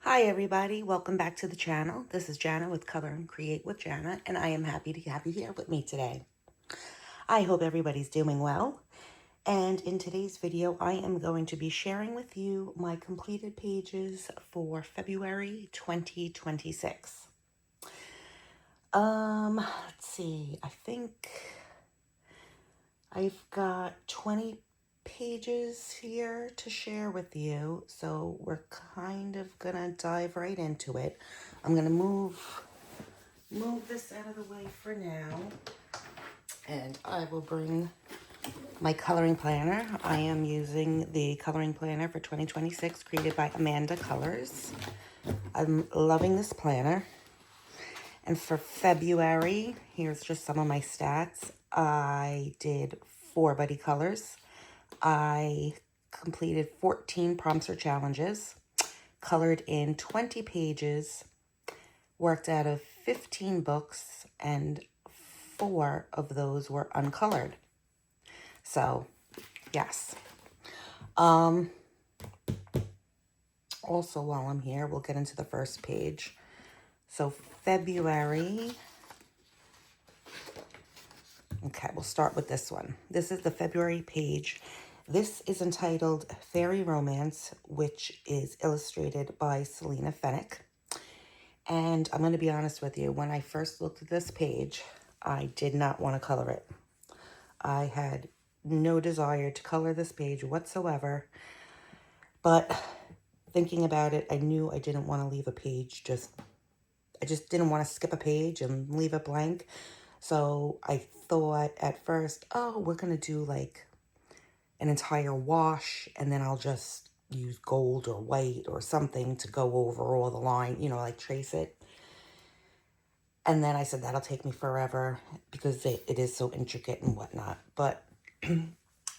Hi everybody, welcome back to the channel. This is Jana with Color and Create with Jana, and I am happy to have you here with me today. I hope everybody's doing well, and in today's video I am going to be sharing with you my completed pages for February 2026. Let's see, I think I've got 20 pages here to share with you, so we're kind of gonna dive right into it. I'm gonna move this out of the way for now, and I will bring my coloring planner. I am using the coloring planner for 2026 created by amandacolours. I'm loving this planner. And for February, here's just some of my stats. I did 4 buddy colors. I completed 14 prompts or challenges, colored in 20 pages, worked out of 15 books, and 4 of those were uncolored. So, yes. Also, while I'm here, we'll get into the first page. So, February. Okay, we'll start with this one. This is the February page. This is entitled Fairy Romance, which is illustrated by Selena Fennick. And I'm going to be honest with you, when I first looked at this page, I did not want to color it. I had no desire to color this page whatsoever, but thinking about it, I knew I didn't want to leave a page I just didn't want to skip a page and leave it blank. So I thought at first, oh, we're going to do like an entire wash, and then I'll just use gold or white or something to go over all the line, like trace it. And then I said, that'll take me forever because it is so intricate and whatnot. But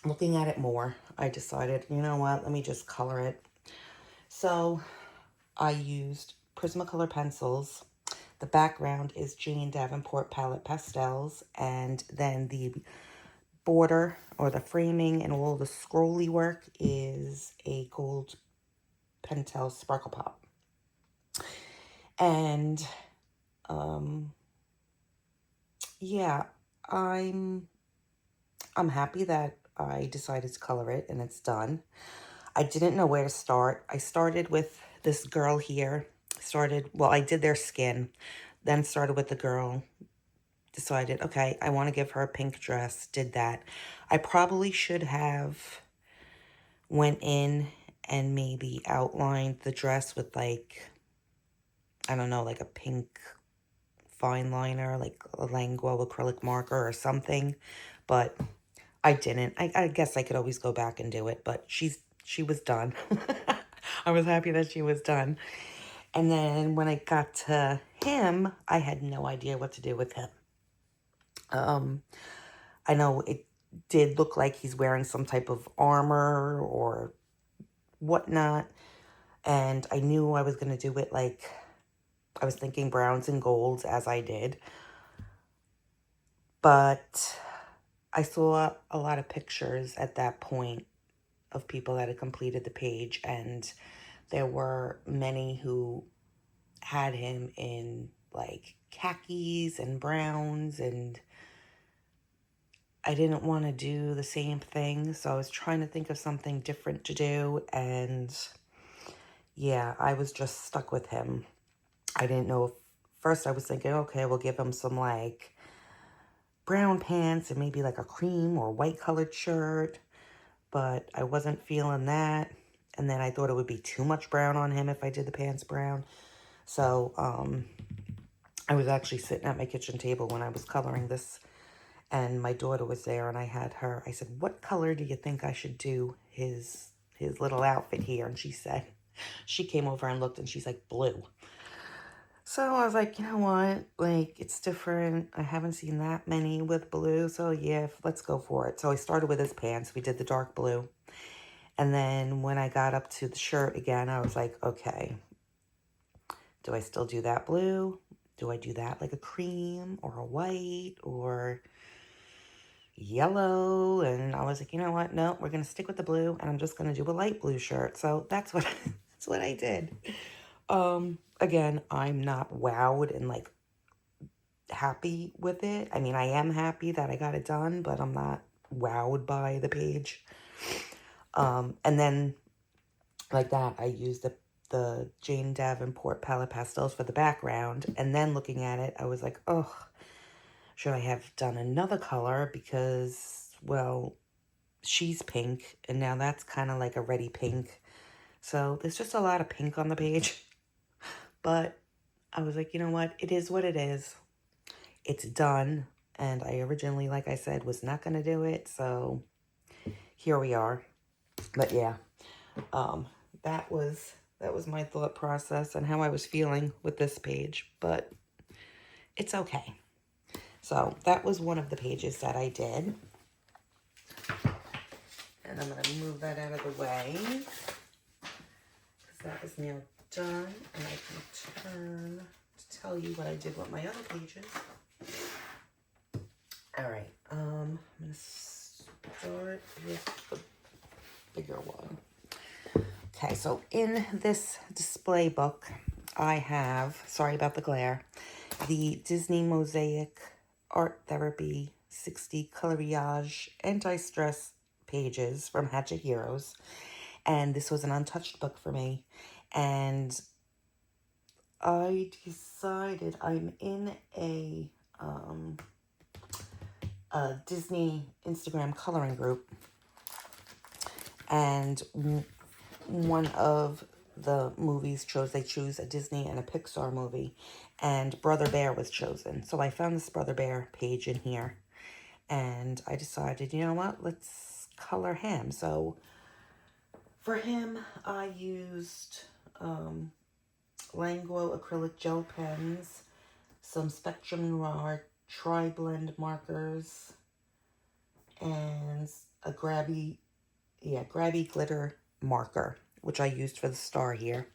looking at it more, I decided, you know what, let me just color it. So I used Prismacolor pencils. The background is Jeanne Davenport Palette Pastels, and then the border or the framing and all the scrolly work is a gold Pentel Sparkle Pop. And yeah, I'm happy that I decided to color it and it's done. I didn't know where to start. I started with this girl here. I did their skin, then started with the girl. Decided, okay, I want to give her a pink dress. Did that. I probably should have went in and maybe outlined the dress with like, I don't know, like a pink fine liner, like a Languo acrylic marker or something. But I didn't. I guess I could always go back and do it, but she was done. I was happy that she was done. And then when I got to him, I had no idea what to do with him. I know it did look like he's wearing some type of armor or whatnot. And I knew I was going to do it like, I was thinking browns and golds as I did. But I saw a lot of pictures at that point of people that had completed the page, and there were many who had him in like khakis and browns, and I didn't want to do the same thing, so I was trying to think of something different to do, and yeah, I was just stuck with him. I didn't know if, first I was thinking, okay, we'll give him some like brown pants and maybe like a cream or white colored shirt, but I wasn't feeling that. And then I thought it would be too much brown on him if I did the pants brown. So I was actually sitting at my kitchen table when I was coloring this, and my daughter was there, and I said, what color do you think I should do his little outfit here? And she came over and looked, and she's like, blue. So I was like, you know what, like, it's different. I haven't seen that many with blue, so yeah, let's go for it. So I started with his pants. We did the dark blue. And then when I got up to the shirt again, I was like, okay, do I still do that blue? Do I do that like a cream or a white or yellow? And I was like, you know what, no, we're going to stick with the blue, and I'm just going to do a light blue shirt. So that's what, that's what I did. Again, I'm not wowed and like happy with it. I mean, I am happy that I got it done, but I'm not wowed by the page. And then like that, I used the Jane Davenport palette pastels for the background, and then looking at it, I was like, oh, should I have done another color? Because, well, she's pink, and now that's kind of like a reddy pink. So there's just a lot of pink on the page. But I was like, you know what? It is what it is. It's done. And I originally, like I said, was not going to do it. So here we are. But yeah, that was my thought process and how I was feeling with this page. But it's okay. So that was one of the pages that I did. And I'm going to move that out of the way, because that is now done. And I can turn to tell you what I did with my other pages. All right. I'm going to start with the bigger one. Okay, so in this display book, I have, sorry about the glare, the Disney Mosaic Art Therapy 60 Coloriage Anti-Stress pages from Hatchet Heroes. And this was an untouched book for me. And I decided I'm in a Disney Instagram coloring group. And one of the movies they choose a Disney and a Pixar movie, and Brother Bear was chosen. So I found this Brother Bear page in here, and I decided, you know what, let's color him. So for him, I used Languo acrylic gel pens, some Spectrum Noir tri-blend markers, and a grabby glitter marker, which I used for the star here.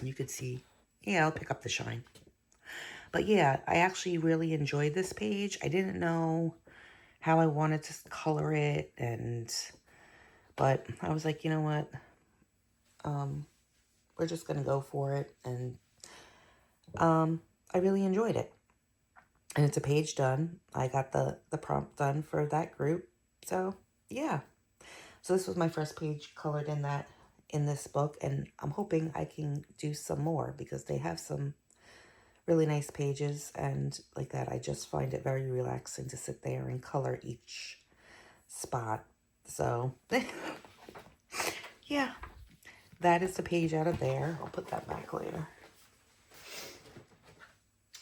You could see, yeah, I'll pick up the shine. But yeah, I actually really enjoyed this page. I didn't know how I wanted to color it, but I was like, you know what? We're just gonna go for it, and I really enjoyed it. And it's a page done. I got the prompt done for that group. So yeah. So this was my first page colored in this book, and I'm hoping I can do some more, because they have some really nice pages, and like that, I just find it very relaxing to sit there and color each spot. So yeah, that is the page out of there. I'll put that back later.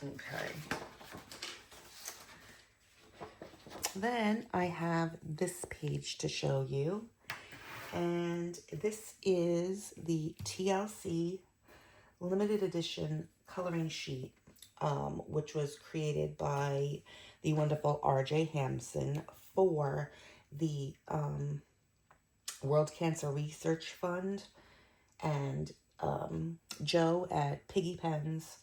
Okay. Then I have this page to show you, and this is the TLC limited edition coloring sheet, which was created by the wonderful RJ Hampson for the World Cancer Research Fund. And Joe at Piggy Pens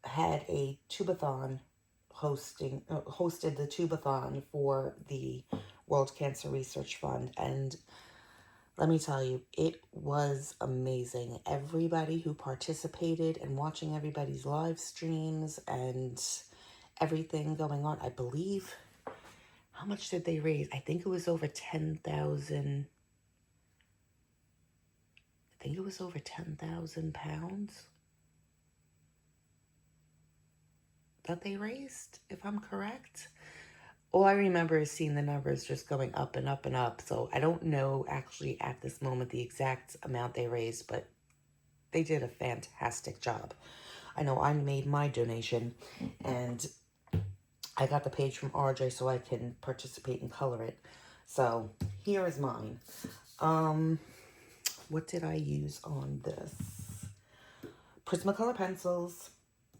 had a tubathon hosted the tubathon for the World Cancer Research Fund, and let me tell you, it was amazing. Everybody who participated, and watching everybody's live streams and everything going on, I believe, how much did they raise? I think it was over 10,000. I think it was over 10,000 pounds that they raised, if I'm correct. All I remember is seeing the numbers just going up and up and up. So I don't know actually at this moment the exact amount they raised, but they did a fantastic job. I know I made my donation, and I got the page from RJ so I can participate and color it. So here is mine. What did I use on this? Prismacolor pencils,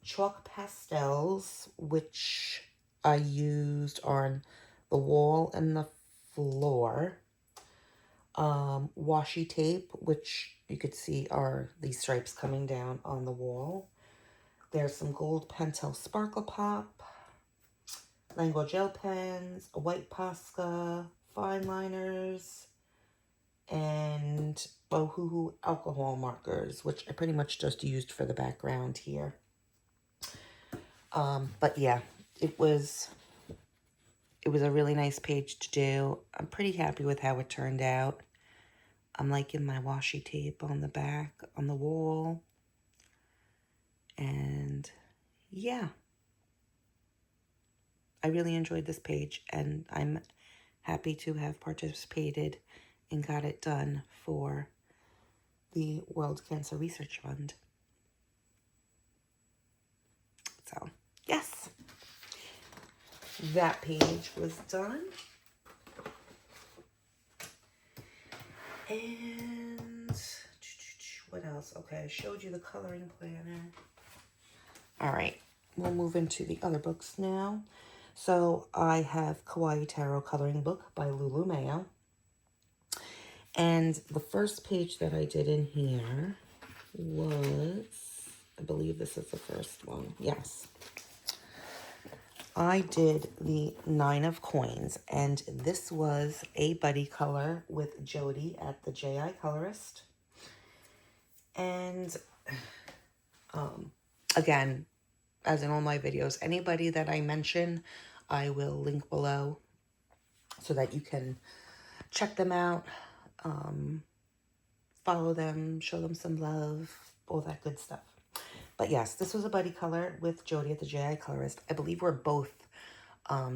chalk pastels, which I used on the wall and the floor. Washi tape, which you could see are these stripes coming down on the wall. There's some gold Pentel Sparkle Pop, Languo gel pens, a white Posca, fine liners, and Bohoo alcohol markers, which I pretty much just used for the background here. But yeah, it was a really nice page to do. I'm pretty happy with how it turned out. I'm liking my washi tape on the back, on the wall. And yeah, I really enjoyed this page, and I'm happy to have participated and got it done for the World Cancer Research Fund. So, yes, that page was done. And what else? Okay, I showed you the coloring planner. All right, we'll move into the other books now. So I have Kawaii Tarot Coloring Book by Lulu Mayo. And the first page that I did in here was, I believe this is the first one. Yes. I did the 9 of Coins, and this was a buddy color with Jody at the JI Colourist. And again, as in all my videos, anybody that I mention, I will link below so that you can check them out, follow them, show them some love, all that good stuff. But yes, this was a buddy color with Jody at the JI Colourist. I believe we're both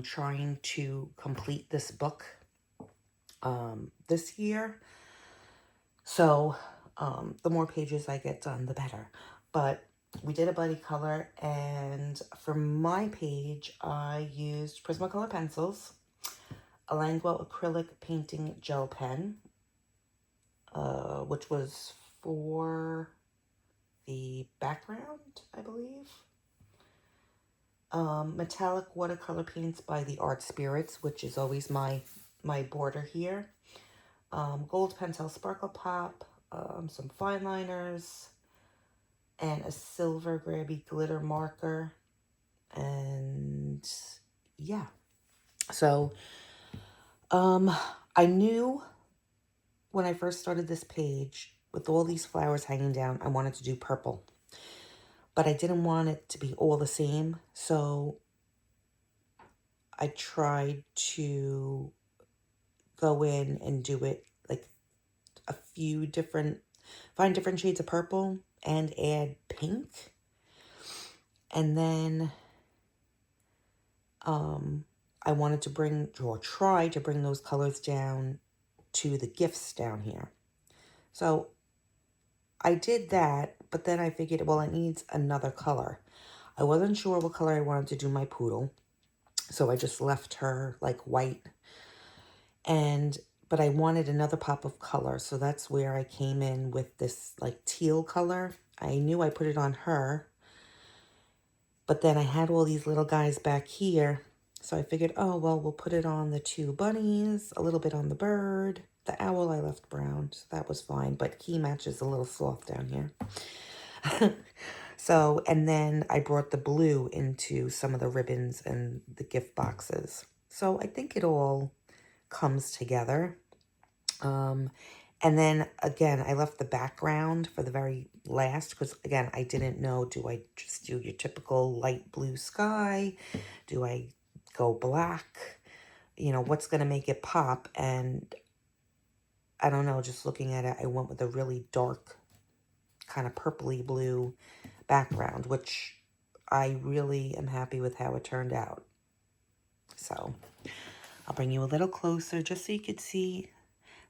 trying to complete this book this year. So the more pages I get done, the better. But we did a buddy color, and for my page, I used Prismacolor pencils, a Languo acrylic painting gel pen, which was for the background, I believe. Metallic watercolor paints by the Art Spirits, which is always my border here. Gold Pentel Sparkle Pop, some fine liners, and a silver grabby glitter marker. And yeah, so I knew when I first started this page, with all these flowers hanging down, I wanted to do purple. But I didn't want it to be all the same, so I tried to go in and do it like a few different, find different shades of purple and add pink. And then I wanted to bring, or try to bring those colors down to the gifts down here. So I did that, but then I figured, well, it needs another color. I wasn't sure what color I wanted to do my poodle, so I just left her like white. But I wanted another pop of color, so that's where I came in with this like teal color. I knew I put it on her, but then I had all these little guys back here, so I figured, oh, well, we'll put it on the 2 bunnies, a little bit on the bird. The owl I left brown, so that was fine, but he matches a little sloth down here. So, and then I brought the blue into some of the ribbons and the gift boxes. So I think it all comes together. And then again, I left the background for the very last because again, I didn't know, do I just do your typical light blue sky? Do I go black? You know, what's going to make it pop? And I don't know, just looking at it, I went with a really dark kind of purpley blue background, which I really am happy with how it turned out. So I'll bring you a little closer just so you could see.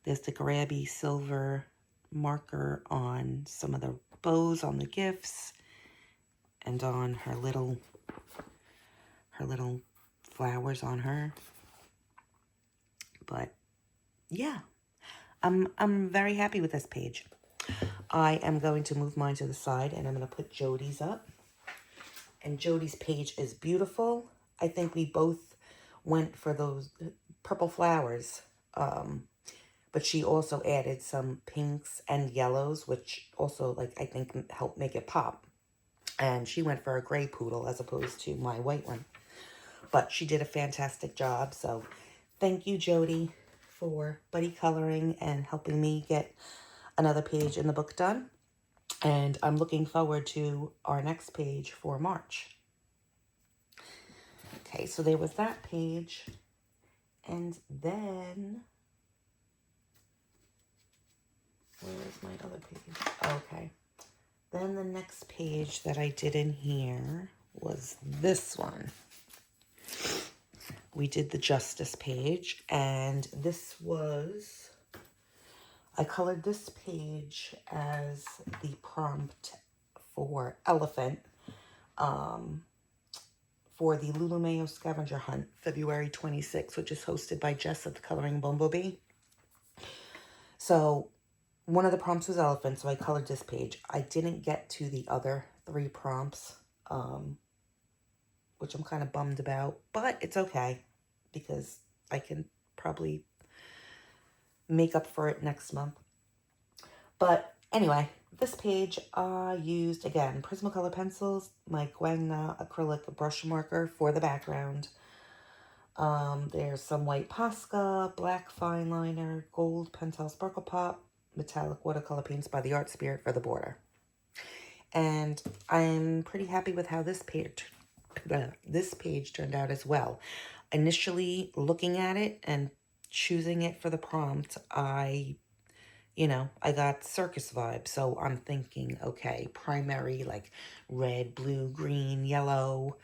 There's the grabby silver marker on some of the bows on the gifts and on her little flowers on her. But yeah, I'm very happy with this page. I am going to move mine to the side and I'm going to put Jody's up. And Jody's page is beautiful. I think we both went for those purple flowers. But she also added some pinks and yellows, which also, like, I think helped make it pop. And she went for a gray poodle as opposed to my white one. But she did a fantastic job. So thank you, Jody, for buddy coloring and helping me get another page in the book done. And I'm looking forward to our next page for March. Okay, so there was that page. And then, where is my other page? Okay. Then the next page that I did in here was this one. We did the Justice page, and this was, I colored this page as the prompt for Elephant for the Lululemon Scavenger Hunt, February 26th, which is hosted by Jess at the Colouring.Bumblebee. So one of the prompts was Elephant, so I colored this page. I didn't get to the other 3 prompts, which I'm kind of bummed about, but it's okay because I can probably make up for it next month. But anyway, this page I used, again, Prismacolor pencils, my Guangna acrylic brush marker for the background. There's some white Posca, black fine liner, gold Pentel Sparkle Pop, metallic watercolor paints by the Art Spirit for the border. And I'm pretty happy with how this page turned out as well. Initially looking at it and choosing it for the prompt, I got circus vibes. So I'm thinking, okay, primary, like red, blue, green, yellow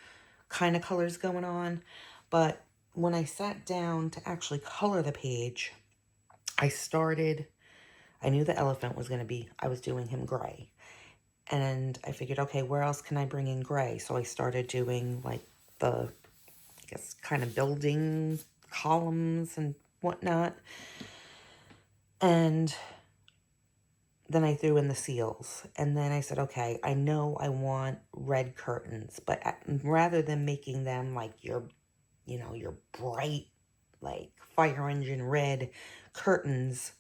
kind of colors going on. But when I sat down to actually color the page, I knew the elephant was going to be, I was doing him gray. And I figured, okay, where else can I bring in gray? So I started doing like the, I guess, kind of building columns and whatnot. And then I threw in the seals. And then I said, okay, I know I want red curtains, but rather than making them like your bright, like fire engine red curtains,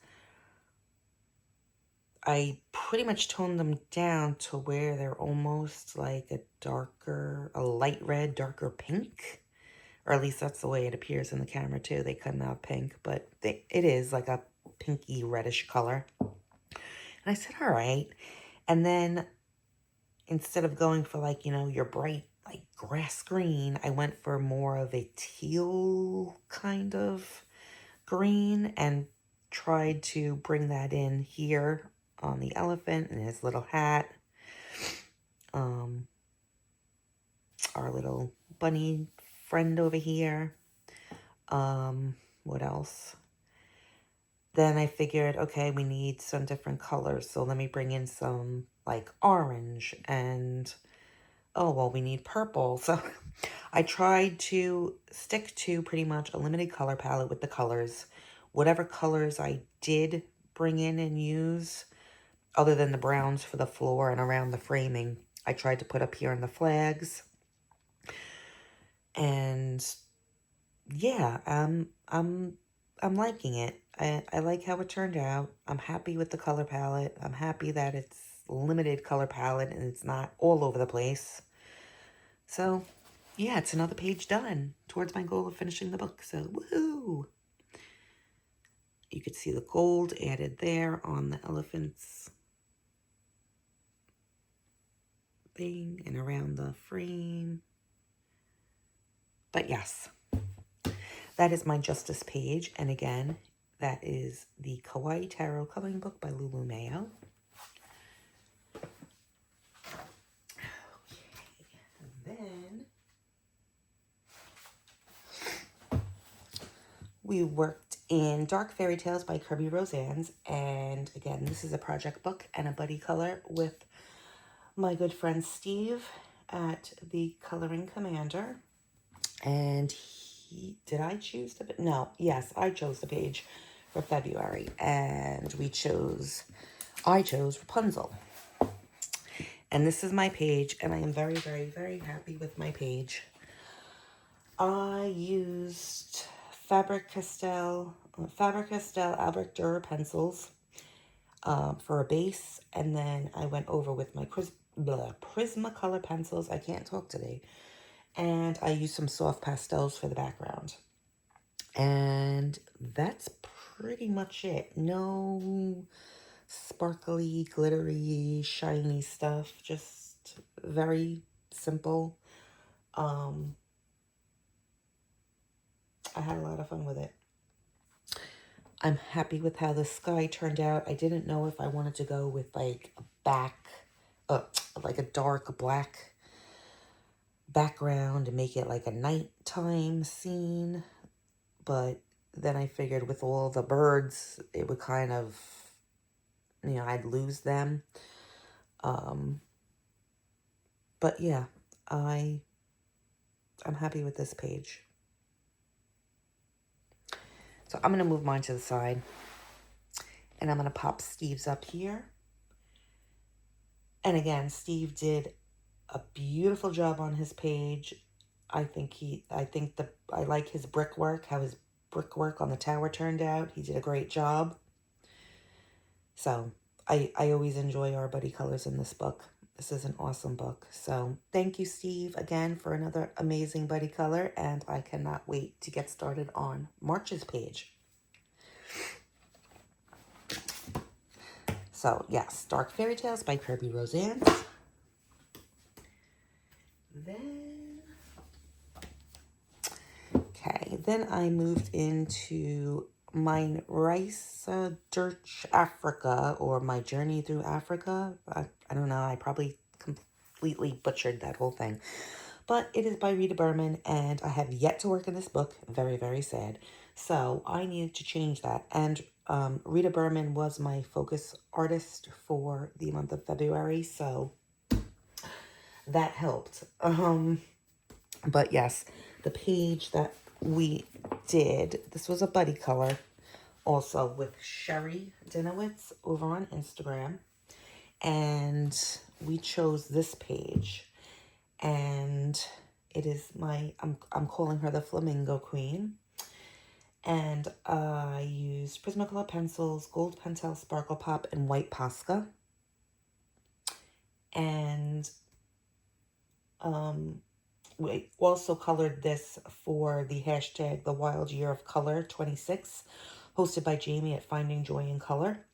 I pretty much toned them down to where they're almost like a light red, darker pink. Or at least that's the way it appears in the camera too. They come out pink, but it is like a pinky reddish color. And I said, all right. And then instead of going for like, your bright, like grass green, I went for more of a teal kind of green and tried to bring that in here on the elephant and his little hat. Our little bunny friend over here. What else? Then I figured, okay, we need some different colors. So let me bring in some like orange and, oh, well, we need purple. So I tried to stick to pretty much a limited color palette with the colors. Whatever colors I did bring in and use, other than the browns for the floor and around the framing, I tried to put up here in the flags. And yeah, I'm liking it. I like how it turned out. I'm happy with the color palette. I'm happy that it's limited color palette and it's not all over the place. So yeah, it's another page done towards my goal of finishing the book. So woohoo! You could see the gold added there on the elephant's thing and around the frame. But yes, that is my Justice page. And again, that is the Kawaii Tarot coloring book by Lululemon. Then we worked in Dark Fairy Tales by Kirby Roseanne's, and again, this is a project book and a buddy color with my good friend Steve at the Coloring Commander. And did I choose the, no, yes, I chose the page for February, and I chose Rapunzel. And this is my page, and I am very, very, very happy with my page. I used Faber-Castell Albert Dürer pencils for a base, and then I went over with my Prismacolor pencils. I can't talk today. And I used some soft pastels for the background. And that's pretty much it. No sparkly, glittery, shiny stuff. Just very simple. I had a lot of fun with it. I'm happy with how the sky turned out. I didn't know if I wanted to go with like like a dark black background and make it like a nighttime scene. But then I figured with all the birds, it would kind of, I'd lose them. But yeah, I'm happy with this page. So I'm going to move mine to the side. And I'm going to pop Steve's up here. And again, Steve did a beautiful job on his page. I like his brickwork, how his brickwork on the tower turned out. He did a great job. So I always enjoy our buddy colors in this book. This is an awesome book. So thank you, Steve, again for another amazing buddy color. And I cannot wait to get started on March's page. So yes, Dark Fairy Tales by Kirby Roseanne. Then I moved into Mein Reise durch Afrika, or My Journey Through Africa. I don't know, I probably completely butchered that whole thing. But it is by Rita Berman, and I have yet to work in this book. Very, very sad. So I needed to change that. And Rita Berman was my focus artist for the month of February, so that helped. But yes, the page that we did, this was a buddy color, also with Sherry Dennewitz over on Instagram. And we chose this page. And it is I'm calling her the Flamingo Queen. And I used Prismacolor pencils, gold Pentel Sparkle Pop, and white Posca. And we also colored this for the hashtag The Wild Year of Color 26, hosted by Jamie at Finding Joy in Color.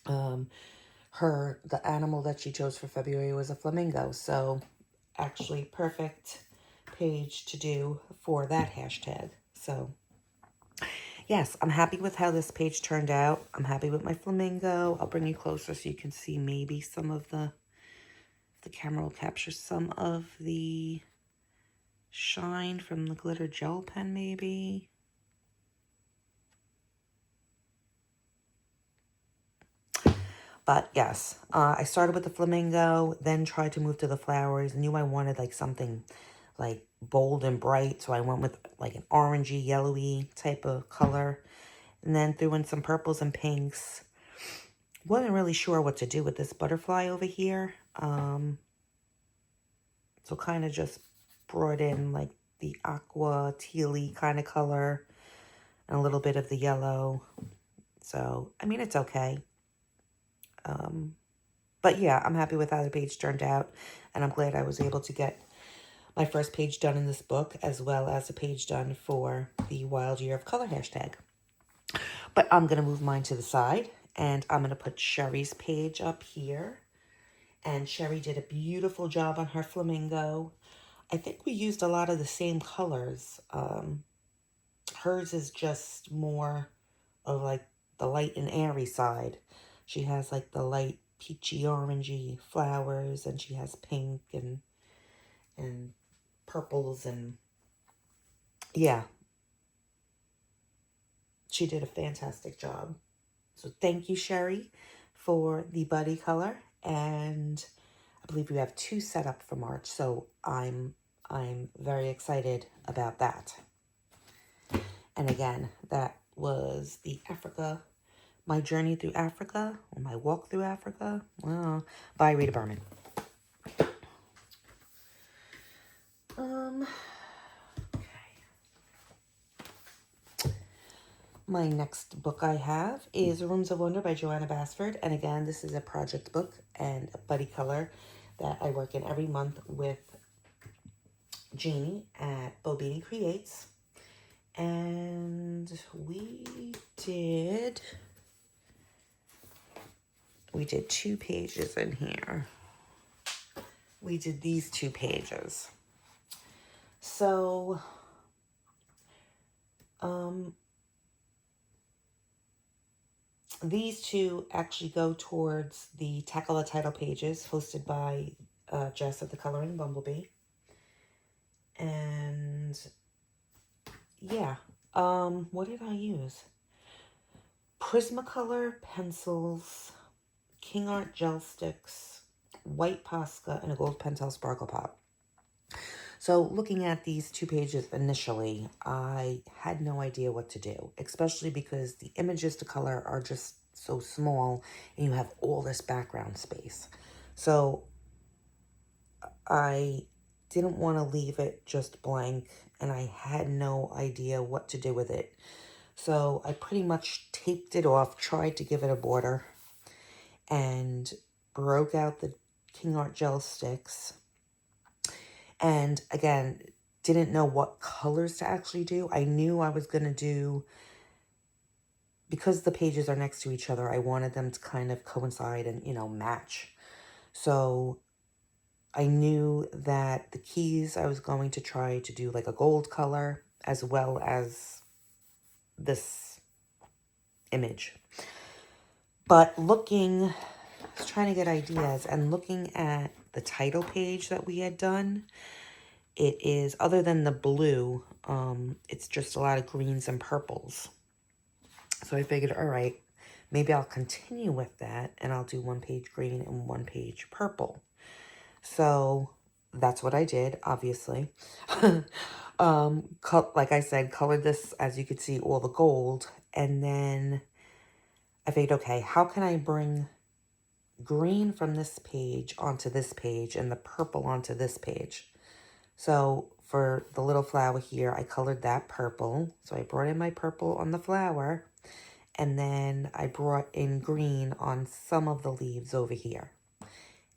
The animal that she chose for February was a flamingo, so actually perfect page to do for that hashtag. So yes, I'm happy with how this page turned out. I'm happy with my flamingo. I'll bring you closer so you can see maybe some of the camera will capture some of the shine from the glitter gel pen, maybe. But yes, I started with the flamingo, then tried to move to the flowers. Knew I wanted like something like bold and bright, so I went with like an orangey, yellowy type of color. And then threw in some purples and pinks. Wasn't really sure what to do with this butterfly over here. So kind of just brought in like the aqua, tealy kind of color. And a little bit of the yellow. So, I mean, it's okay. But yeah, I'm happy with how the page turned out. And I'm glad I was able to get my first page done in this book, as well as a page done for the Wild Year of Color hashtag. But I'm going to move mine to the side. And I'm going to put Sherry's page up here. And Sherry did a beautiful job on her flamingo. I think we used a lot of the same colors. Hers is just more of like the light and airy side. She has like the light peachy orangey flowers, and she has pink and purples, and yeah, she did a fantastic job. So thank you, Sherry, for the buddy color. And I believe we have 2 set up for March, so I'm very excited about that. And again, that was the Africa, My Journey Through Africa, or My Walk Through Africa, by Rita Berman. My next book I have is Rooms of Wonder by Joanna Basford. And again, this is a project book and a buddy color that I work in every month with Jeanne at BoBeanie Creates. And we did we did 2 pages in here. We did these 2 pages. So, these 2 actually go towards the Tackle the Title pages hosted by Jess at the Colouring.Bumblebee. And yeah, what did I use? Prismacolor pencils, King Art gel sticks, white Posca, and a gold Pentel sparkle pop. So looking at these 2 pages initially, I had no idea what to do, especially because the images to color are just so small and you have all this background space. So I didn't want to leave it just blank and I had no idea what to do with it. So I pretty much taped it off, tried to give it a border, and broke out the King Art gel sticks. And again, didn't know what colors to actually do. I knew I was going to do, because the pages are next to each other, I wanted them to kind of coincide and, you know, match. So I knew that the keys, I was going to try to do like a gold color as well as this image. But looking, I was trying to get ideas and looking at the title page that we had done, it is, other than the blue, it's just a lot of greens and purples. So I figured, all right, maybe I'll continue with that and I'll do 1 page green and 1 page purple. So that's what I did, obviously. Like I said, colored this, as you could see, all the gold. And then I figured, okay, how can I bring green from this page onto this page and the purple onto this page? So for the little flower here, I colored that purple. So I brought in my purple on the flower, and then I brought in green on some of the leaves over here.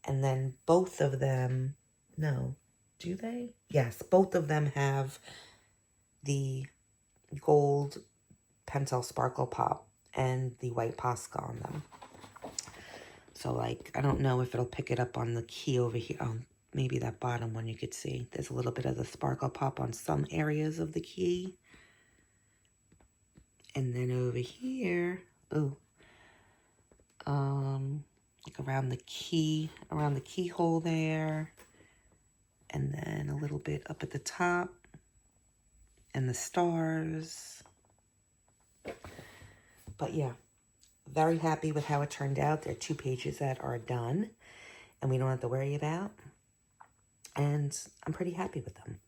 And then both of them, no, do they? Yes, both of them have the gold Pentel Sparkle Pop and the white Posca on them. So like, I don't know if it'll pick it up on the key over here. Oh, maybe that bottom one you could see. There's a little bit of the Sparkle Pop on some areas of the key. And then over here, oh, like around the keyhole there. And then a little bit up at the top. And the stars. But yeah, very happy with how it turned out. There are 2 pages that are done. And we don't have to worry about. And I'm pretty happy with them.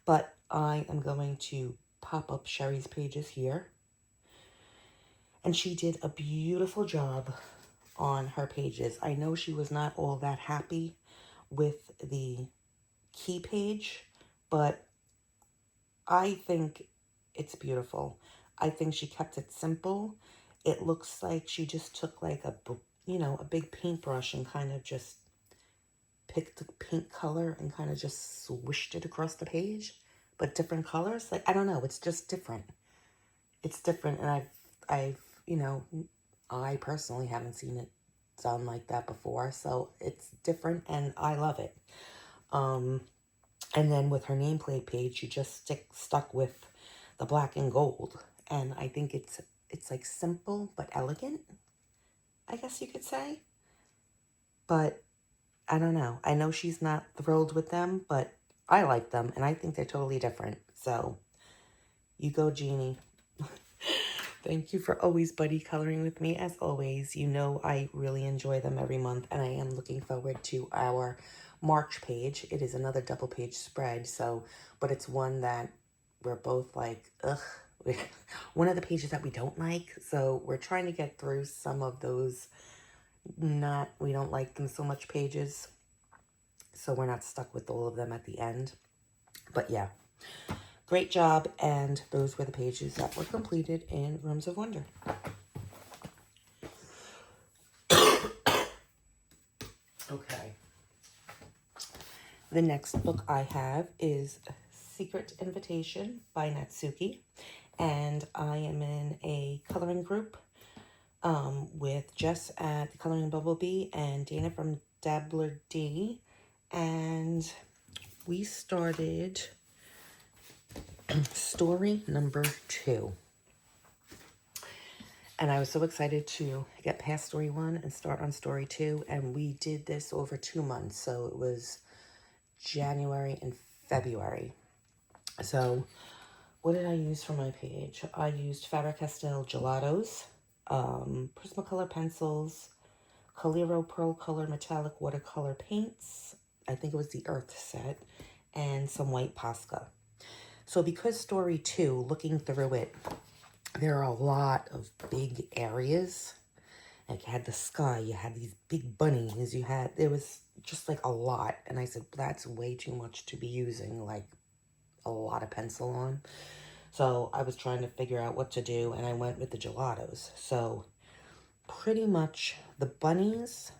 But I am going to pop up Sherry's pages here. And she did a beautiful job on her pages. I know she was not all that happy with the key page, but I think it's beautiful. I think she kept it simple. It looks like she just took like a big paintbrush and kind of just picked the paint color and kind of just swished it across the page, but different colors. Like, I don't know. It's just different. It's different. And I personally haven't seen it done like that before. So it's different and I love it. And then with her nameplate page, she just stuck with the black and gold. And I think it's like simple but elegant, I guess you could say. But I don't know. I know she's not thrilled with them, but I like them, and I think they're totally different. So, you go, Jeannie. Thank you for always buddy coloring with me, as always. You know I really enjoy them every month, and I am looking forward to our March page. It is another double page spread, but it's one that we're both like, ugh. One of the pages that we don't like, so we're trying to get through some of those we don't like them so much pages, so we're not stuck with all of them at the end. But yeah, great job, and those were the pages that were completed in Rooms of Wonder. Okay, the next book I have is Secret Invitation by Natsuki, and I am in a coloring group with Jess at the Colouring.Bumblebee and Dana from Dabbler D. And we started story number 2. And I was so excited to get past story 1 and start on story 2. And we did this over 2 months. So it was January and February. So what did I use for my page? I used Faber-Castell Gelatos, Prismacolor pencils, Coliro Pearl Color Metallic Watercolor paints. I think it was the Earth set, and some white Posca. So because story 2, looking through it, there are a lot of big areas. Like you had the sky, you had these big bunnies, there was just like a lot. And I said, that's way too much to be using like a lot of pencil on. So I was trying to figure out what to do, and I went with the gelatos. So pretty much the bunnies,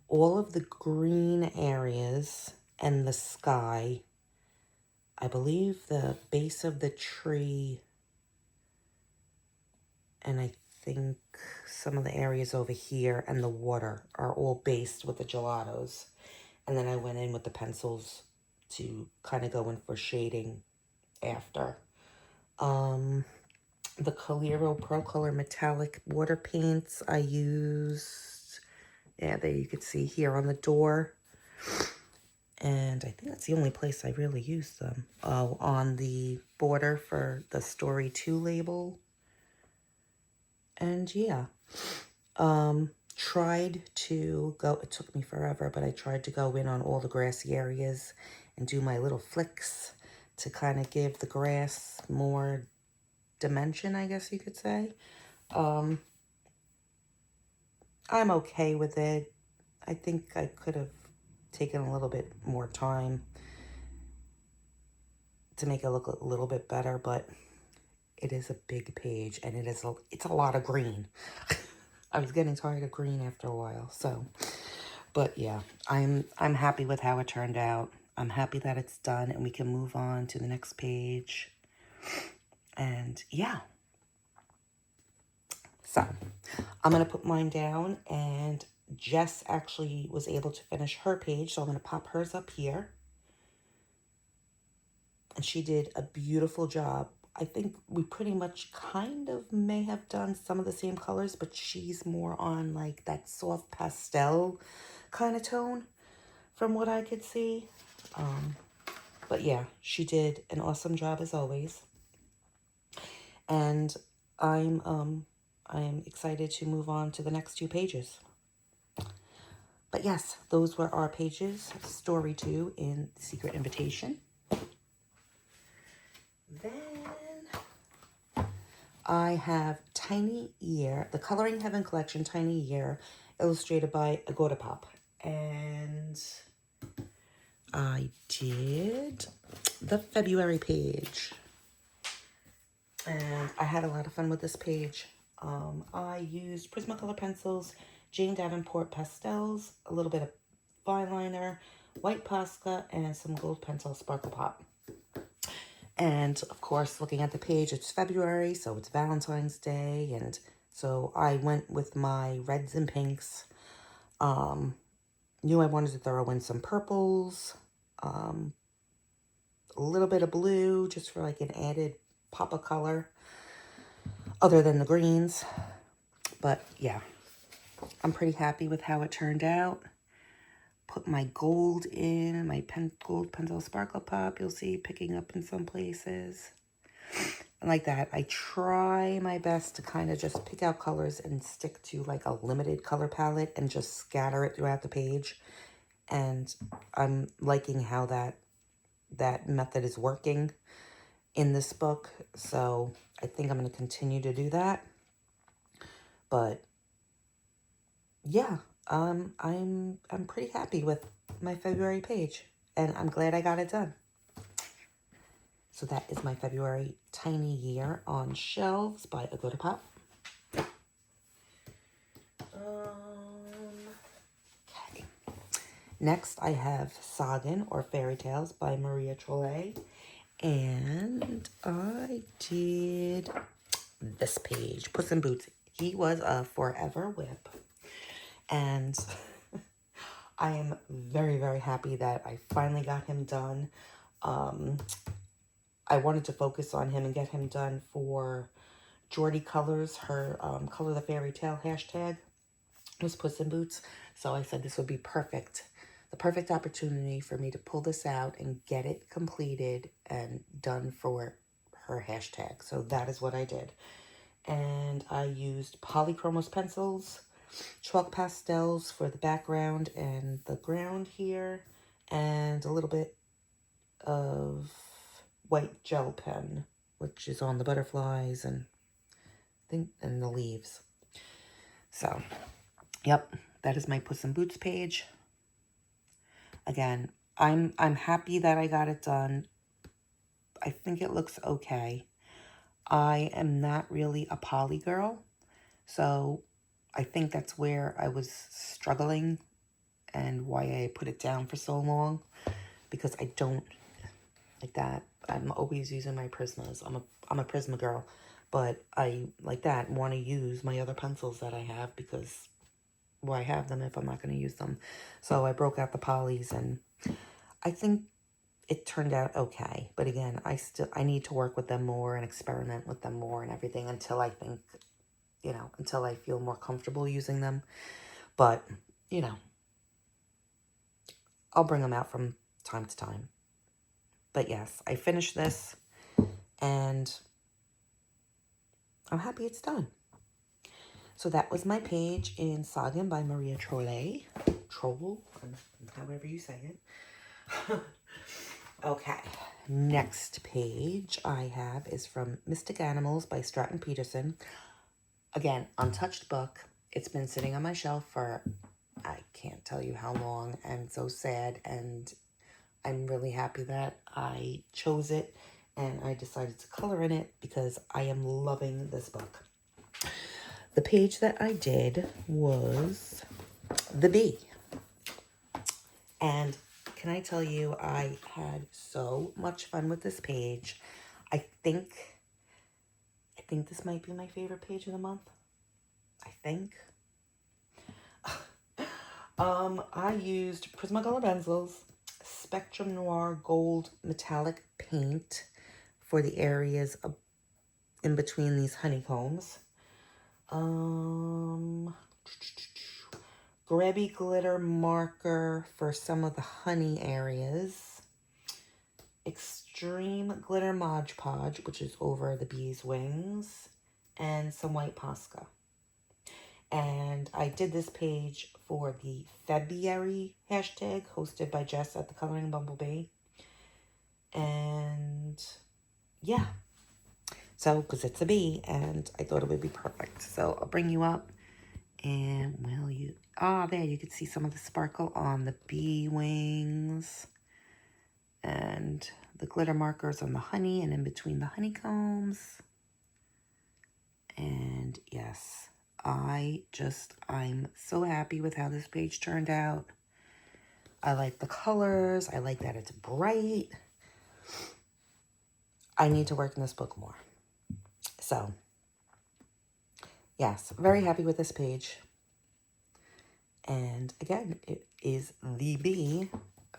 all of the green areas, and the sky. I believe the base of the tree, and I think some of the areas over here and the water are all based with the gelatos. And then I went in with the pencils to kind of go in for shading after. The Coliro Pro Color Metallic Water Paints I used. Yeah, there you could see here on the door. And I think that's the only place I really used them. Oh, on the border for the Story 2 label. And yeah. Tried to go, it took me forever, but I tried to go in on all the grassy areas and do my little flicks to kind of give the grass more dimension, I guess you could say. I'm okay with it. I think I could have taken a little bit more time to make it look a little bit better, but it is a big page and it's a lot of green. I was getting tired of green after a while, so, but yeah, I'm happy with how it turned out. I'm happy that it's done and we can move on to the next page. And yeah. So, I'm going to put mine down, and Jess actually was able to finish her page, so I'm going to pop hers up here. And she did a beautiful job. I think we pretty much kind of may have done some of the same colors, but she's more on like that soft pastel kind of tone from what I could see. But yeah, she did an awesome job as always. And I'm excited to move on to the next 2 pages. But yes, those were our pages, story 2 in Secret Invitation. Then I have Tiny Year, the Coloring Heaven Collection Tiny Year, illustrated by Agotapop. And I did the February page. And I had a lot of fun with this page. I used Prismacolor pencils, Jane Davenport pastels, a little bit of fine liner, white Posca, and some gold pencil Sparkle Pop. And of course, looking at the page, it's February, so it's Valentine's Day. And so I went with my reds and pinks. Knew I wanted to throw in some purples, a little bit of blue, just for like an added pop of color, other than the greens. But yeah, I'm pretty happy with how it turned out. Put my gold in, my gold pencil Sparkle Pop, you'll see picking up in some places. And like that, I try my best to kind of just pick out colors and stick to like a limited color palette and just scatter it throughout the page. And I'm liking how that method is working in this book. So I think I'm going to continue to do that. But yeah, I'm pretty happy with my February page, and I'm glad I got it done. So that is my February Tiny Year on Shelves by Agotapop. Okay. Next, I have Sagen or Fairy Tales by Maria Trolle, and I did this page, Puss in Boots. He was a forever whip. And I am very, very happy that I finally got him done. I wanted to focus on him and get him done for Jordy Colours, her Color the Fairy Tale hashtag was Puss in Boots. So I said this would be perfect. The perfect opportunity for me to pull this out and get it completed and done for her hashtag. So that is what I did. And I used polychromos pencils, chalk pastels for the background and the ground here, and a little bit of white gel pen, which is on the butterflies and the leaves. So, yep, that is my Puss in Boots page. Again, I'm happy that I got it done. I think it looks okay. I am not really a poly girl, so I think that's where I was struggling and why I put it down for so long, because I don't like that. I'm always using my Prismas. I'm a Prisma girl, but I like that want to use my other pencils that I have, because why have them if I'm not going to use them? So I broke out the polys, and I think it turned out okay. But again, I need to work with them more and experiment with them more and everything until I think, until I feel more comfortable using them. But, I'll bring them out from time to time. But yes, I finished this, and I'm happy it's done. So that was my page in Sagen by Maria Trolle. Trolle, however you say it. Okay, next page I have is from Mystic Animals by Stratton Peterson. Again, untouched book. It's been sitting on my shelf for, I can't tell you how long, and so sad, and I'm really happy that I chose it and I decided to color in it because I am loving this book. The page that I did was The Bee. And can I tell you, I had so much fun with this page. I think this might be my favorite page of the month. I think. I used Prismacolor pencils, Spectrum Noir Gold Metallic paint for the areas in between these honeycombs. Grabby glitter marker for some of the honey areas. Extreme glitter Mod Podge, which is over the bee's wings, and some white Posca. And I did this page for the February hashtag hosted by Jess at the Colouring.Bumblebee. And yeah, so because it's a bee and I thought it would be perfect. So I'll bring you up, and there you can see some of the sparkle on the bee wings and the glitter markers on the honey and in between the honeycombs. And yes, I'm so happy with how this page turned out. I like the colors. I like that it's bright. I need to work in this book more. So, yes, very happy with this page. And again, it is The Bee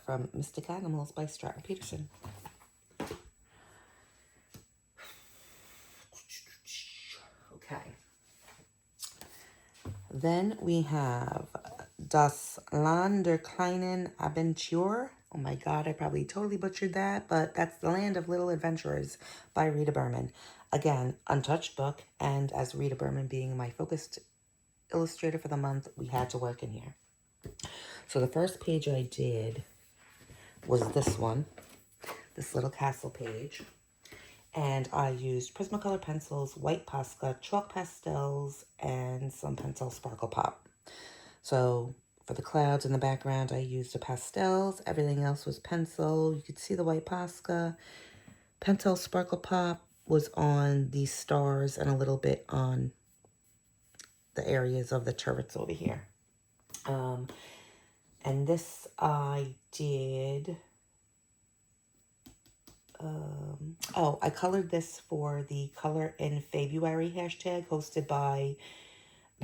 from Mystic Animals by Stratton Peterson. Okay. Then we have Das Land der kleinen Abenteuer. Oh my God, I probably totally butchered that, but that's The Land of Little Adventurers by Rita Berman. Again, untouched book, and as Rita Berman being my focused illustrator for the month, we had to work in here. So the first page I did was this one, this little castle page. And I used Prismacolor pencils, white Posca, chalk pastels, and some Pentel Sparkle Pop. So for the clouds in the background, I used the pastels. Everything else was pencil. You could see the white Posca. Pentel Sparkle Pop was on the stars and a little bit on the areas of the turrets over here. And this I did... I colored this for the Color in February hashtag hosted by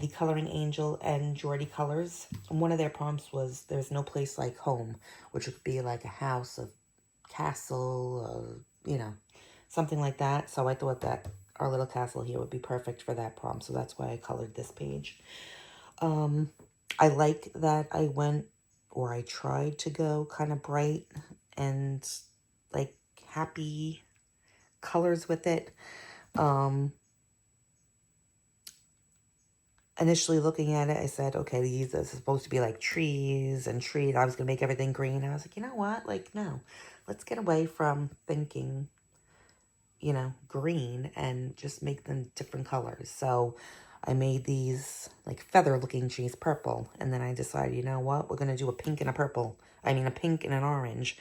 the Coloring Angel and Jordy Colours. And one of their prompts was, there's no place like home, which would be like a house, a castle, you know, something like that. So I thought that our little castle here would be perfect for that prompt. So that's why I colored this page. I like that I went, or I tried to go kind of bright and like happy colors with it. Initially looking at it, I said, okay, these are supposed to be like trees and trees. I was going to make everything green. I was like, you know what? Like, no, let's get away from thinking, you know, green and just make them different colors. So I made these like feather looking trees purple. And then I decided, you know what? We're going to do a pink and a purple. I mean, a pink and an orange.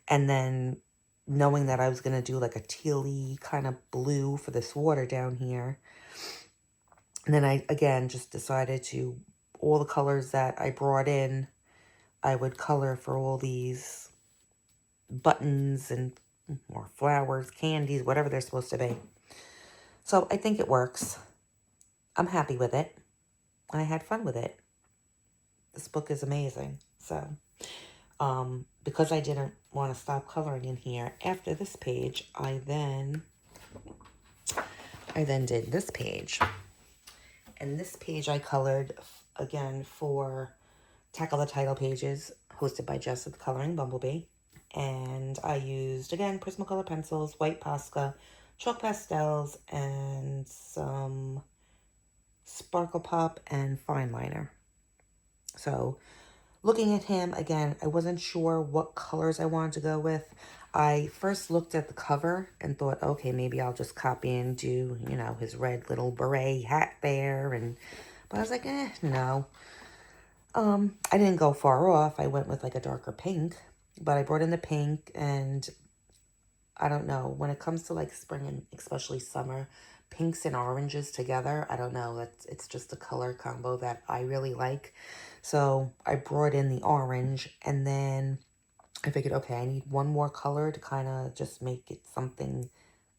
And then knowing that I was going to do like a tealy kind of blue for this water down here. And then I, again, just decided to, all the colors that I brought in, I would color for all these buttons and or flowers, candies, whatever they're supposed to be. So I think it works. I'm happy with it. I had fun with it. This book is amazing. So, because I didn't want to stop coloring in here, after this page, I then did this page. And this page I colored, again, for Tackle the Title pages, hosted by Jess at Colouring.Bumblebee. And I used, again, Prismacolor pencils, white Posca, chalk pastels, and some Sparkle Pop and fine liner. So, looking at him, again, I wasn't sure what colors I wanted to go with. I first looked at the cover and thought, okay, maybe I'll just copy and do, you know, his red little beret hat there. But I was like, no. I didn't go far off. I went with like a darker pink, but I brought in the pink, and I don't know, when it comes to like spring and especially summer, pinks and oranges together, I don't know, it's just a color combo that I really like. So I brought in the orange, and then I figured, okay, I need one more color to kind of just make it something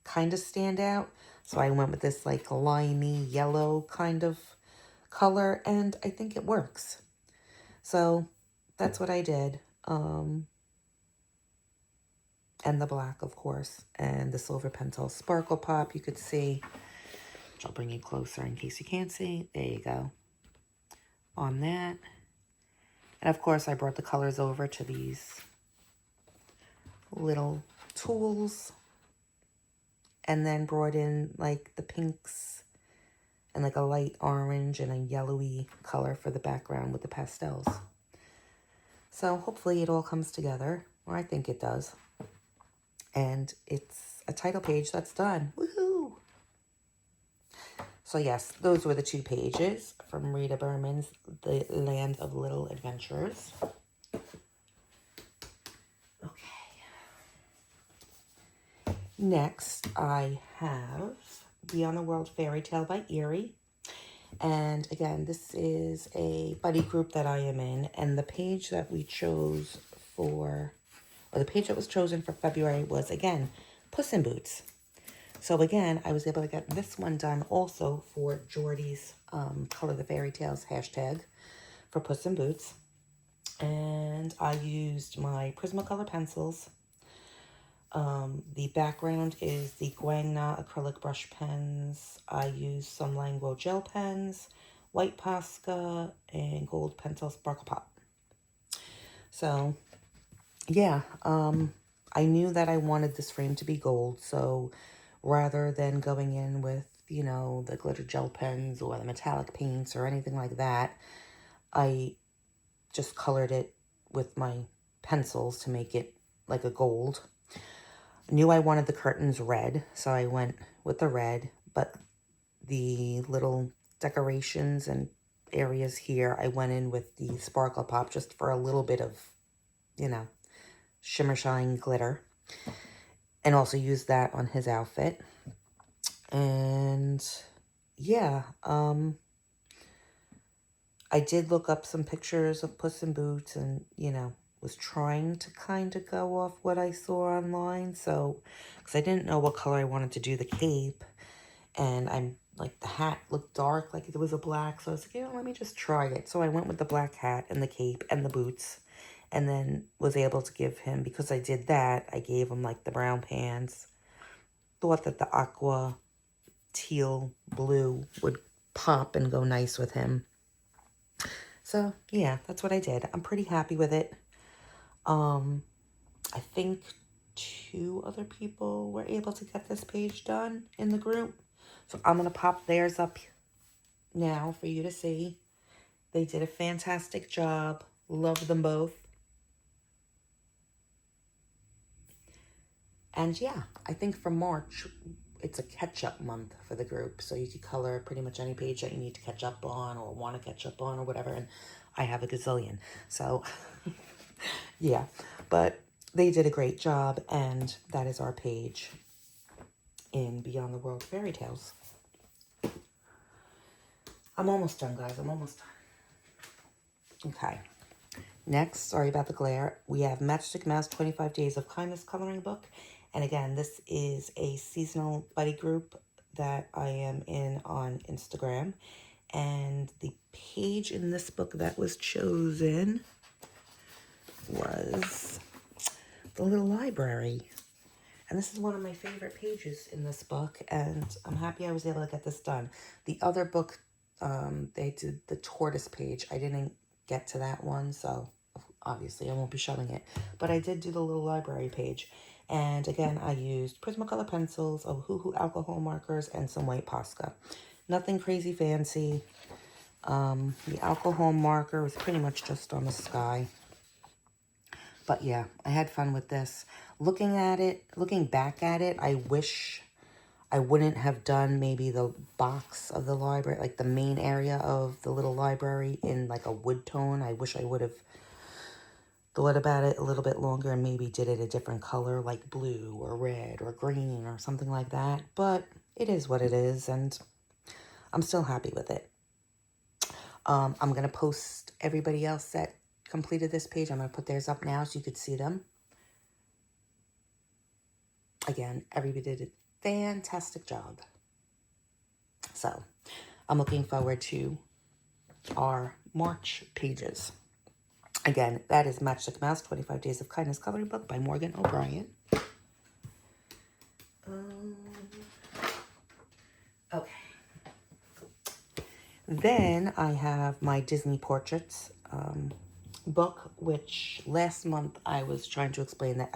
kind of stand out. So I went with this like limey yellow kind of color, and I think it works. So that's what I did. And the black, of course, and the silver pencil Sparkle Pop, you could see, which I'll bring you closer in case you can't see. There you go. On that. And of course, I brought the colors over to these little tools, and then brought in like the pinks and like a light orange and a yellowy color for the background with the pastels. So hopefully it all comes together, or I think it does. And it's a title page that's done. Woohoo! So yes, those were the 2 pages from Rita Berman's The Land of Little Adventures. Okay. Next, I have Beyond the World Fairy Tale by Erie. And again, this is a buddy group that I am in. And the page that we chose for, or the page that was chosen for February was, again, Puss in Boots. So again, I was able to get this one done also for Jordy's Color the Fairy Tales hashtag for Puss in Boots. And I used my Prismacolor pencils. The background is the Guangna acrylic brush pens. I used some Languo gel pens, white Posca, and gold pencil Sparkle Pop. So, yeah, I knew that I wanted this frame to be gold, so rather than going in with, you know, the glitter gel pens or the metallic paints or anything like that, I just colored it with my pencils to make it like a gold. Knew I wanted the curtains red, so I went with the red, but the little decorations and areas here, I went in with the Sparkle Pop just for a little bit of, you know, shimmer shine glitter, and also used that on his outfit. And yeah, I did look up some pictures of Puss in Boots, and, you know, was trying to kind of go off what I saw online. So, because I didn't know what color I wanted to do the cape, and I'm like the hat looked dark, like it was a black. So I was like, you know, let me just try it. So I went with the black hat and the cape and the boots, and then was able to give him, because I did that, I gave him like the brown pants. Thought that the aqua teal blue would pop and go nice with him. So yeah, that's what I did. I'm pretty happy with it. I think 2 other people were able to get this page done in the group. So I'm going to pop theirs up now for you to see. They did a fantastic job. Love them both. And yeah, I think for March, it's a catch-up month for the group. So you can color pretty much any page that you need to catch up on or want to catch up on or whatever. And I have a gazillion. So yeah, but they did a great job. And that is our page in Beyond the World Fairy Tales. I'm almost done, guys. I'm almost done. Okay. Next, sorry about the glare, we have Matchstick Mouse 25 Days of Kindness Coloring Book. And again, this is a seasonal buddy group that I am in on Instagram. And the page in this book that was chosen was the little library. And this is one of my favorite pages in this book, and I'm happy I was able to get this done. The other book, they did the tortoise page. I didn't get to that one, so obviously I won't be showing it. But I did do the little library page. And again, I used Prismacolor pencils, Ohuhu alcohol markers, and some white Posca. Nothing crazy fancy. The alcohol marker was pretty much just on the sky. But yeah, I had fun with this. Looking back at it, I wish I wouldn't have done maybe the box of the library, like the main area of the little library in like a wood tone. I wish I would have thought about it a little bit longer and maybe did it a different color, like blue or red or green or something like that. But it is what it is, and I'm still happy with it. I'm going to post everybody else that completed this page. I'm going to put theirs up now so you could see them. Again, everybody did a fantastic job. So, I'm looking forward to our March pages. Again, that is Matchstick Mouse, 25 Days of Kindness Coloring Book by Morgan O'Brien. Okay. Then I have my Disney Portraits book, which last month I was trying to explain that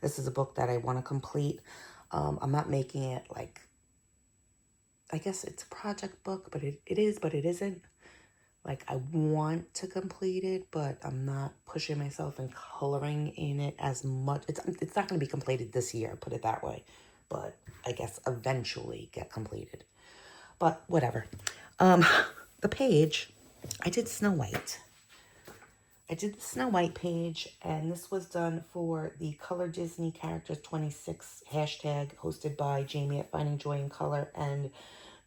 this is a book that I want to complete. I'm not making it like, I guess it's a project book, but it is, but it isn't. Like, I want to complete it, but I'm not pushing myself and coloring in it as much. It's not going to be completed this year, put it that way. But I guess eventually get completed. But whatever. The page, I did Snow White. I did the Snow White page, and this was done for the Color Disney Characters 26 hashtag, hosted by Jamie at Finding Joy in Color and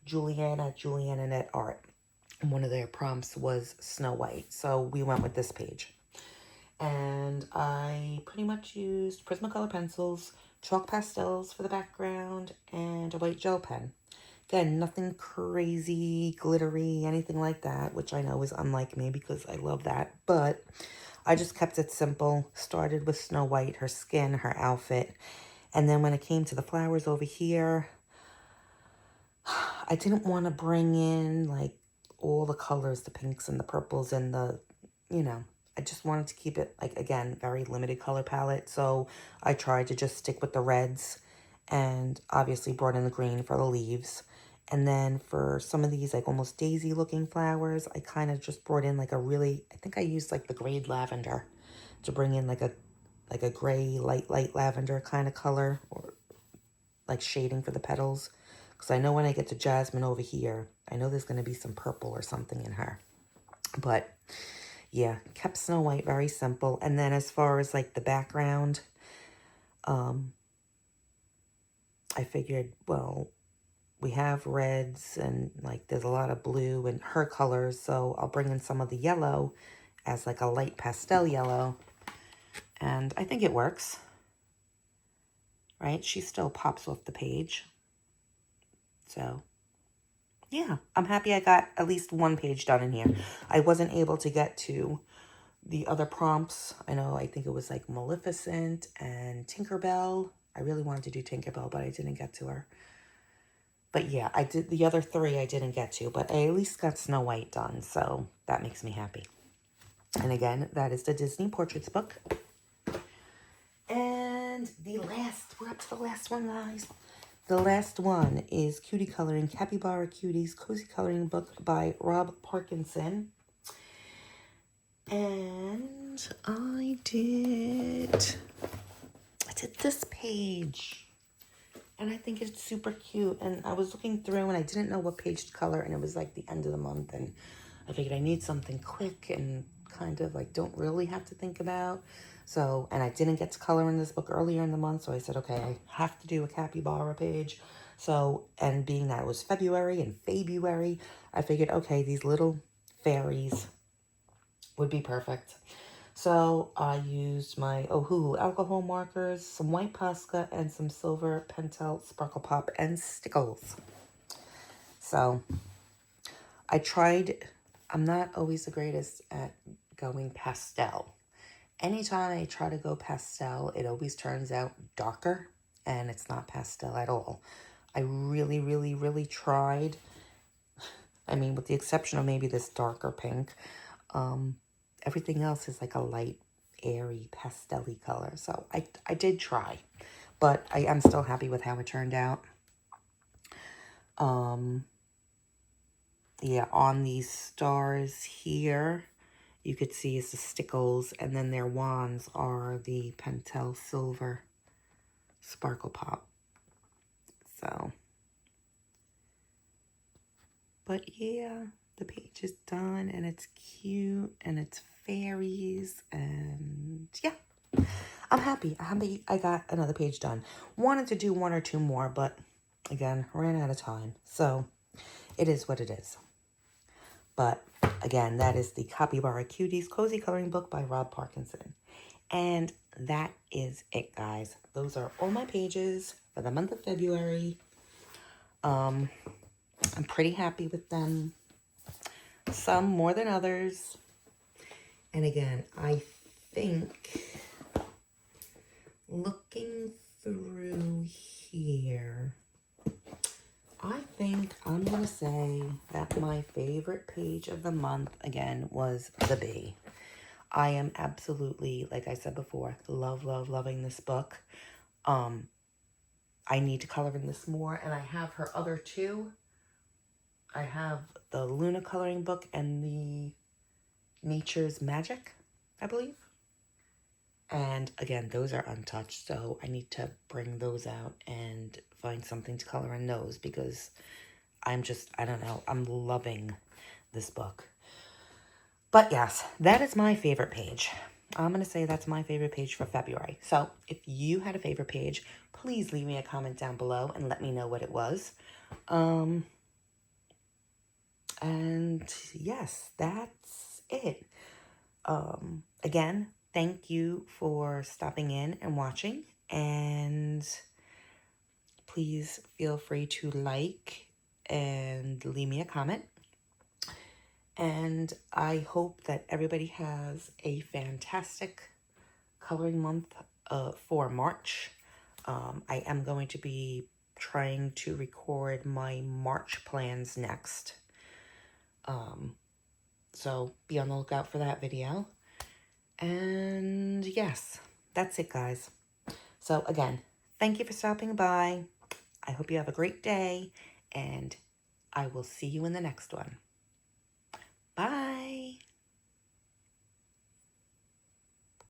Julianne at Julianne at Art. And one of their prompts was Snow White, so we went with this page. And I pretty much used Prismacolor pencils, chalk pastels for the background, and a white gel pen. Again, nothing crazy, glittery, anything like that, which I know is unlike me because I love that. But I just kept it simple. Started with Snow White, her skin, her outfit. And then when it came to the flowers over here, I didn't want to bring in like all the colors, the pinks and the purples and the, I just wanted to keep it, like, again, very limited color palette. So I tried to just stick with the reds and obviously brought in the green for the leaves. And then for some of these, like, almost daisy looking flowers, I kind of just brought in like I think I used like the grade lavender to bring in like a gray, light lavender kind of color, or like shading for the petals. Because I know when I get to Jasmine over here, I know there's going to be some purple or something in her. But yeah, kept Snow White very simple. And then as far as like the background, I figured, well, we have reds and like there's a lot of blue and her colors. So I'll bring in some of the yellow as like a light pastel yellow. And I think it works. Right? She still pops off the page. So yeah, I'm happy I got at least one page done in here. I wasn't able to get to the other prompts. I think it was like Maleficent and Tinkerbell. I really wanted to do Tinkerbell, but I didn't get to her. But yeah, I did the other three I didn't get to, but I at least got Snow White done, so that makes me happy. And again, that is the Disney Portraits book. And we're up to the last one, guys. The last one is Cutie Coloring, Capybara Cuties, Cozy Coloring Book by Rob Parkinson. And I did this page. And I think it's super cute. And I was looking through and I didn't know what page to color. And it was like the end of the month. And I figured I need something quick and kind of like don't really have to think about. So, and I didn't get to color in this book earlier in the month. So I said, okay, I have to do a capybara page. So, and being that it was February and February, I figured, okay, these little fairies would be perfect. So I used my Ohuhu alcohol markers, some white Posca, and some silver Pentel Sparkle Pop and Stickles. So I tried, I'm not always the greatest at going pastel. Anytime I try to go pastel, it always turns out darker, and it's not pastel at all. I really, really, really tried. I mean, with the exception of maybe this darker pink, everything else is like a light, airy, pastel-y color. So I did try, but I am still happy with how it turned out. Yeah, on these stars here, you could see is the stickles, and then their wands are the Pentel Silver Sparkle Pop. So, but yeah, the page is done, and it's cute, and it's fairies, and yeah. I'm happy I got another page done. Wanted to do one or two more, but again, ran out of time. So, it is what it is. But again, that is the Capybara Cuties Cozy Coloring Book by Rob Parkinson. And that is it, guys. Those are all my pages for the month of February. I'm pretty happy with them. Some more than others. And again, I think looking through here, I think I'm going to say that my favorite page of the month, again, was the bee. I am absolutely, like I said before, loving this book. I need to color in this more, and I have her other two. I have the Luna coloring book and the Nature's Magic, I believe. And again, those are untouched, so I need to bring those out and find something to color in those, because I don't know, I'm loving this book. But yes, that is my favorite page. I'm going to say that's my favorite page for February. So if you had a favorite page, please leave me a comment down below and let me know what it was. And yes, that's it. Again, thank you for stopping in and watching. And please feel free to like and leave me a comment. And I hope that everybody has a fantastic coloring month for March. I am going to be trying to record my March plans next. So be on the lookout for that video. And yes, that's it, guys. So again, thank you for stopping by. I hope you have a great day, and I will see you in the next one.